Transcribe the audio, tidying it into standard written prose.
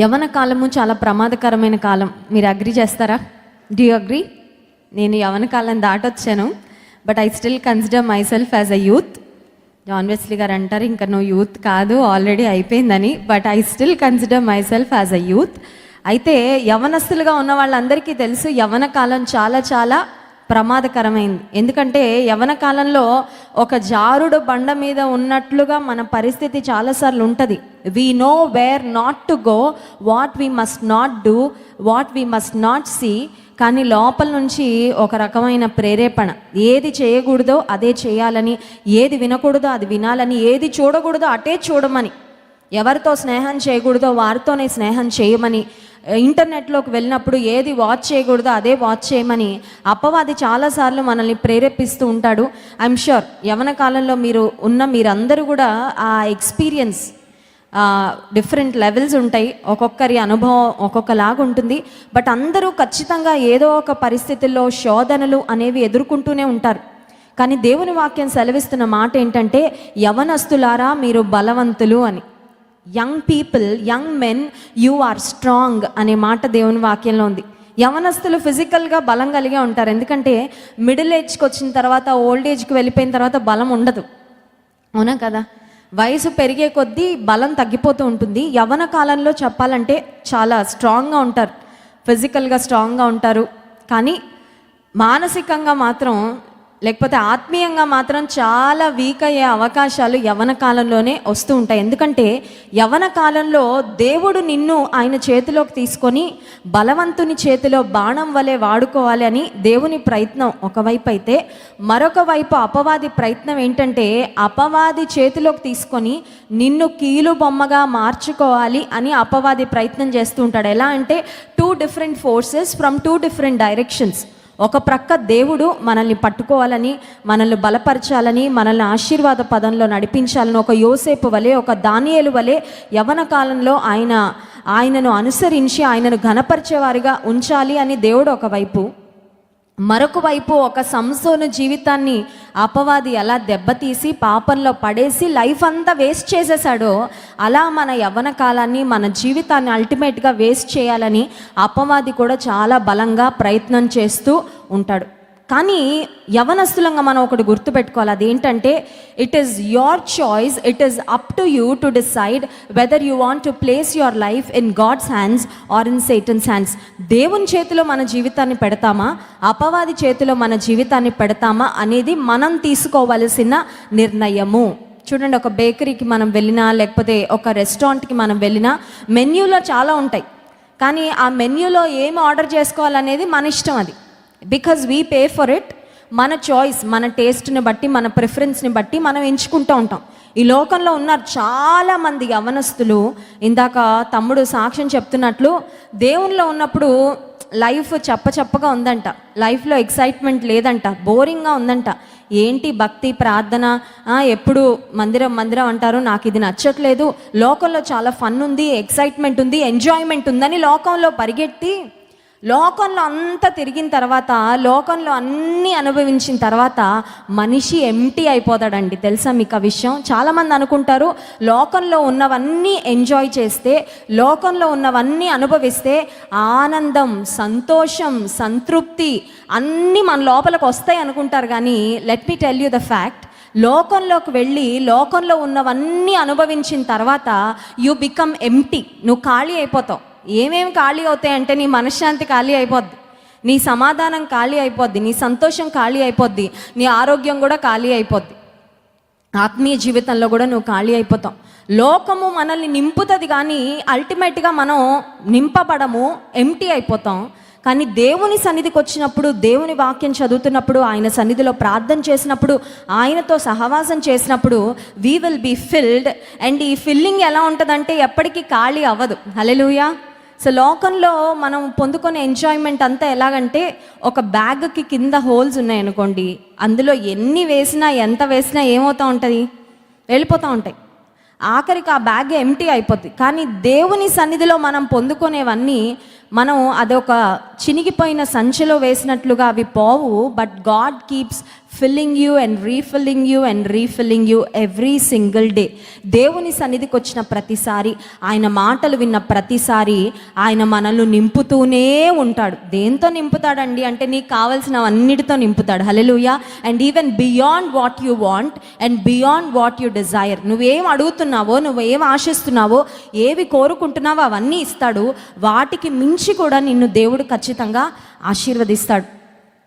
యవ్వన కాలము చాలా ప్రమాదకరమైన కాలం. మీరు అగ్రీ చేస్తారా? Do you agree? నేను యవ్వన కాలం దాటొచ్చాను, but I still consider myself as a youth. John Wesley గారు అంటారు ఇంకా నువ్వు యూత్ కాదు, ఆల్రెడీ అయిపోయిందని. But I still consider myself as a youth. అయితే యవ్వనస్తులుగా ఉన్న వాళ్ళందరికీ తెలుసు యవ్వన కాలం చాలా చాలా ప్రమాదకరమైంది. ఎందుకంటే యవ్వన కాలంలో ఒక జారుడు బండ మీద ఉన్నట్లుగా మన పరిస్థితి చాలాసార్లు ఉంటుంది. We know where not to go, what we must not do, what we must not see. కానీ లోపల నుంచి ఒక రకమైన ప్రేరేపణ, ఏది చేయకూడదో అదే చేయాలని, ఏది వినకూడదో అది వినాలని, ఏది చూడకూడదో అటే చూడమని, ఎవరితో స్నేహం చేయకూడదో వారితోనే స్నేహం చేయమని, ఇంటర్నెట్లోకి వెళ్ళినప్పుడు ఏది వాచ్ చేయకూడదో అదే వాచ్ చేయమని అపవాది చాలాసార్లు మనల్ని ప్రేరేపిస్తూ ఉంటాడు. ఐఎమ్ ష్యూర్ యవ్వన కాలంలో మీరందరూ కూడా ఆ ఎక్స్పీరియన్స్ డిఫరెంట్ లెవెల్స్ ఉంటాయి. ఒక్కొక్కరి అనుభవం ఒక్కొక్కలాగా ఉంటుంది. బట్ అందరూ ఖచ్చితంగా ఏదో ఒక పరిస్థితుల్లో శోధనలు అనేవి ఎదుర్కొంటూనే ఉంటారు. కానీ దేవుని వాక్యం సెలవిస్తున్న మాట ఏంటంటే, యవనస్తులారా మీరు బలవంతులు అని. Young people, young men, you are strong అనే మాట దేవుని వాక్యంలో ఉంది. యవనస్తులు ఫిజికల్గా బలం కలిగే ఉంటారు. ఎందుకంటే మిడిల్ ఏజ్కి వచ్చిన తర్వాత, ఓల్డ్ ఏజ్కి వెళ్ళిపోయిన తర్వాత బలం ఉండదు, అవునా కదా? వయసు పెరిగే కొద్దీ బలం తగ్గిపోతూ ఉంటుంది. యవ్వన కాలంలో చెప్పాలంటే చాలా స్ట్రాంగ్గా ఉంటారు, ఫిజికల్గా స్ట్రాంగ్గా ఉంటారు. కానీ మానసికంగా మాత్రం, లేకపోతే ఆత్మీయంగా మాత్రం చాలా వీక్ అయ్యే అవకాశాలు యవ్వన కాలంలోనే వస్తూ ఉంటాయి. ఎందుకంటే యవ్వన కాలంలో దేవుడు నిన్ను ఆయన చేతిలోకి తీసుకొని బలవంతుని చేతిలో బాణం వలె వాడుకోవాలి అని దేవుని ప్రయత్నం ఒకవైపు అయితే, మరొక వైపు అపవాది ప్రయత్నం ఏంటంటే అపవాది చేతిలోకి తీసుకొని నిన్ను కీలు బొమ్మగా మార్చుకోవాలి అని అపవాది ప్రయత్నం చేస్తూ ఉంటాడు. ఎలా అంటే 2 different forces from 2 different directions. ఒక ప్రక్క దేవుడు మనల్ని పట్టుకోవాలని, మనల్ని బలపరచాలని, మనల్ని ఆశీర్వాద పదంలో నడిపించాలని, ఒక యోసేపు వలె, ఒక దానియేలు వలె యవ్వన కాలంలో ఆయనను అనుసరించి ఆయనను ఘనపరిచేవారిగా ఉంచాలి అని దేవుడు ఒకవైపు. మరొక వైపు ఒక సంసోను జీవితాన్ని అపవాది ఎలా దెబ్బతీసి పాపంలో పడేసి లైఫ్ అంతా వేస్ట్ చేసేసాడో, అలా మన యవ్వన కాలాన్ని, మన జీవితాన్ని అల్టిమేట్గా వేస్ట్ చేయాలని అపవాది కూడా చాలా బలంగా ప్రయత్నం చేస్తూ ఉంటాడు. కానీ యవనస్తులంగా మనం ఒకటి గుర్తుపెట్టుకోవాలి, అదేంటంటే it is your choice, it is up to you to decide whether you want to place your life in God's hands or in Satan's hands. దేవుని చేతిలో మన జీవితాన్ని పెడతామా, అపవాది చేతిలో మన జీవితాన్ని పెడతామా అనేది మనం తీసుకోవలసిన నిర్ణయము. చూడండి, ఒక బేకరీకి మనం వెళ్ళినా, లేకపోతే ఒక రెస్టారెంట్కి మనం వెళ్ళినా మెన్యూలో చాలా ఉంటాయి. కానీ ఆ మెన్యూలో ఏమి ఆర్డర్ చేసుకోవాలనేది మన ఇష్టం. అది because we pay for it. మన చాయిస్, మన టేస్ట్ని బట్టి, మన ప్రిఫరెన్స్ని బట్టి మనం ఎంచుకుంటూ ఉంటాం. ఈ లోకంలో ఉన్నారు చాలామంది యవ్వనస్తులు. ఇందాక తమ్ముడు సాక్ష్యం చెప్తున్నట్లు, దేవునిలో ఉన్నప్పుడు లైఫ్ చప్పగా ఉందంట, లైఫ్లో ఎక్సైట్మెంట్ లేదంట, బోరింగ్గా ఉందంట. ఏంటి భక్తి ప్రార్థన, ఎప్పుడు మందిరం అంటారు, నాకు ఇది నచ్చట్లేదు, లోకంలో చాలా ఫన్ ఉంది, ఎక్సైట్మెంట్ ఉంది, ఎంజాయ్మెంట్ ఉందని లోకంలో పరిగెట్టి లోకంలో అంతా తిరిగిన తర్వాత, లోకంలో అన్నీ అనుభవించిన తర్వాత మనిషి ఎంటీ అయిపోతాడండి. తెలుసా మీకు ఆ విషయం? చాలామంది అనుకుంటారు లోకంలో ఉన్నవన్నీ ఎంజాయ్ చేస్తే, లోకంలో ఉన్నవన్నీ అనుభవిస్తే ఆనందం, సంతోషం, సంతృప్తి అన్నీ మన లోపలికి వస్తాయి అనుకుంటారు. కానీ let me tell you the fact, లోకంలోకి వెళ్ళి లోకంలో ఉన్నవన్నీ అనుభవించిన తర్వాత యు బికమ్ ఎంటీ. నువ్వు ఖాళీ అయిపోతావు. ఏమేమి ఖాళీ అవుతాయి అంటే, నీ మనశ్శాంతి ఖాళీ అయిపోద్ది, నీ సమాధానం ఖాళీ అయిపోద్ది, నీ సంతోషం ఖాళీ అయిపోద్ది, నీ ఆరోగ్యం కూడా ఖాళీ అయిపోద్ది, ఆత్మీయ జీవితంలో కూడా నువ్వు ఖాళీ అయిపోతావు. లోకము మనల్ని నింపుతుంది కానీ అల్టిమేట్గా మనం నింపబడము, ఎంటీ అయిపోతాం. కానీ దేవుని సన్నిధికి వచ్చినప్పుడు, దేవుని వాక్యం చదువుతున్నప్పుడు, ఆయన సన్నిధిలో ప్రార్థన చేసినప్పుడు, ఆయనతో సహవాసం చేసినప్పుడు we will be filled. And ఈ ఫిల్లింగ్ ఎలా ఉంటుందంటే ఎప్పటికీ ఖాళీ అవ్వదు. హల్లెలూయా. సో లోకంలో మనం పొందుకునే ఎంజాయ్మెంట్ అంతా ఎలాగంటే, ఒక బ్యాగ్కి కింద హోల్స్ ఉన్నాయనుకోండి, అందులో ఎన్ని వేసినా ఎంత వేసినా ఏమవుతూ ఉంటుంది, వెళ్ళిపోతూ ఉంటాయి. ఆఖరికి ఆ బ్యాగ్ ఎంటీ అయిపోద్ది. కానీ దేవుని సన్నిధిలో మనం పొందుకునేవన్నీ అదొక చినిగిపోయిన సంచిలో వేసినట్లుగా అవి పోవు. But God keeps filling you and refilling you and refilling you every single day. దేవుని సన్నిధికి వచ్చిన ప్రతిసారి, ఆయన మాటలు విన్న ప్రతిసారి ఆయన మనల్ని నింపుతూనే ఉంటాడు. దేంతో నింపుతాడండి అంటే నీకు కావాల్సినవన్నిటితో నింపుతాడు. Hallelujah. And even beyond what you want and beyond what you desire. నువ్వేం అడుగుతున్నావో, నువ్వేం ఆశిస్తున్నావో, ఏవి కోరుకుంటున్నావో అవన్నీ ఇస్తాడు. వాటికి మించి కూడా నిన్ను దేవుడు ఖచ్చితంగా ఆశీర్వదిస్తాడు.